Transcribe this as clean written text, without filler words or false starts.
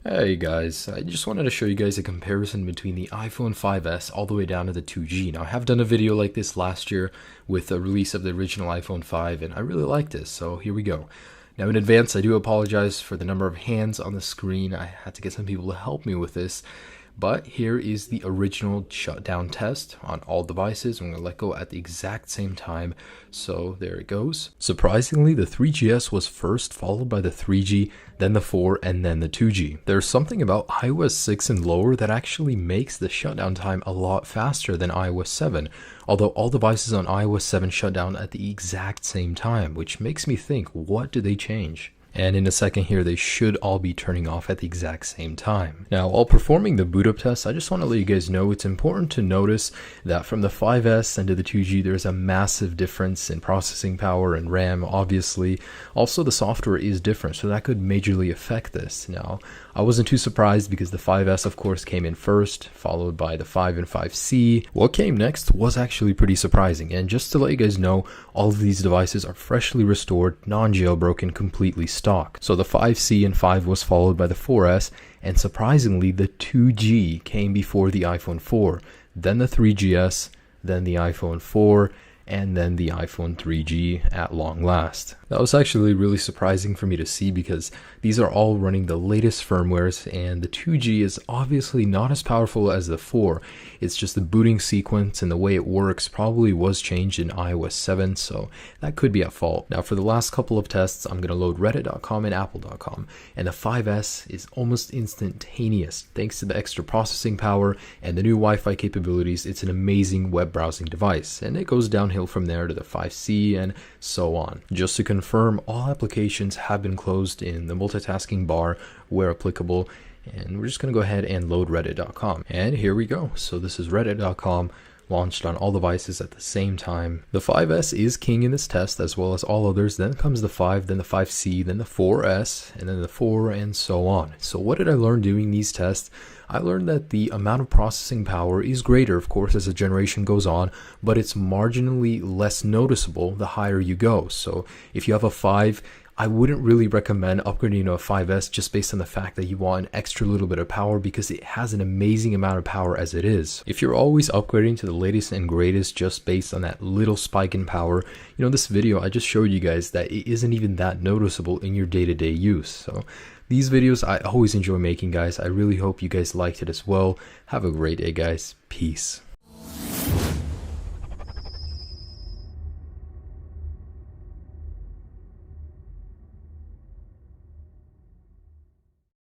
Hey guys, I just wanted to show you guys a comparison between the iPhone 5S all the way down to the 2G. Now, I have done a video like this last year with the release of the original iPhone 5, and I really liked this, so here we go. Now, in advance, I do apologize for the number of hands on the screen. I had to get some people to help me with this. But here is the original shutdown test on all devices. I'm going to let go at the exact same time. So there it goes. Surprisingly, the 3GS was first, followed by the 3G, then the 4, and then the 2G. There's something about iOS 6 and lower that actually makes the shutdown time a lot faster than iOS 7. Although all devices on iOS 7 shut down at the exact same time, which makes me think, what did they change? And in a second here, they should all be turning off at the exact same time. Now, while performing the boot up test, I just want to let you guys know it's important to notice that from the 5S and to the 2G, there's a massive difference in processing power and RAM, obviously. Also, the software is different, so that could majorly affect this. Now, I wasn't too surprised because the 5S, of course, came in first, followed by the 5 and 5C. What came next was actually pretty surprising. And just to let you guys know, all of these devices are freshly restored, non-jailbroken, completely stock. So the 5C and 5 was followed by the 4S, and surprisingly the 2G came before the iPhone 4, then the 3GS, then the iPhone 4, and then the iPhone 3G at long last. That was actually really surprising for me to see because these are all running the latest firmwares, and the 2G is obviously not as powerful as the 4. It's just the booting sequence and the way it works probably was changed in iOS 7, so that could be at fault. Now for the last couple of tests, I'm going to load reddit.com and apple.com, and the 5S is almost instantaneous. Thanks to the extra processing power and the new Wi-Fi capabilities, it's an amazing web browsing device, and it goes downhill from there to the 5C and so on. Just to confirm, all applications have been closed in the multitasking bar where applicable, and we're just going to go ahead and load reddit.com. And here we go. So this is reddit.com, launched on all devices at the same time. The 5S is king in this test as well as all others. Then comes the 5, then the 5C, then the 4S, and then the 4, and so on. So what did I learn doing these tests? I learned that the amount of processing power is greater, of course, as the generation goes on, but it's marginally less noticeable the higher you go. So if you have a 5, I wouldn't really recommend upgrading to a 5S just based on the fact that you want an extra little bit of power because it has an amazing amount of power as it is. If you're always upgrading to the latest and greatest just based on that little spike in power, this video I just showed you guys that it isn't even that noticeable in your day-to-day use. So these videos I always enjoy making, guys. I really hope you guys liked it as well. Have a great day, guys. Peace.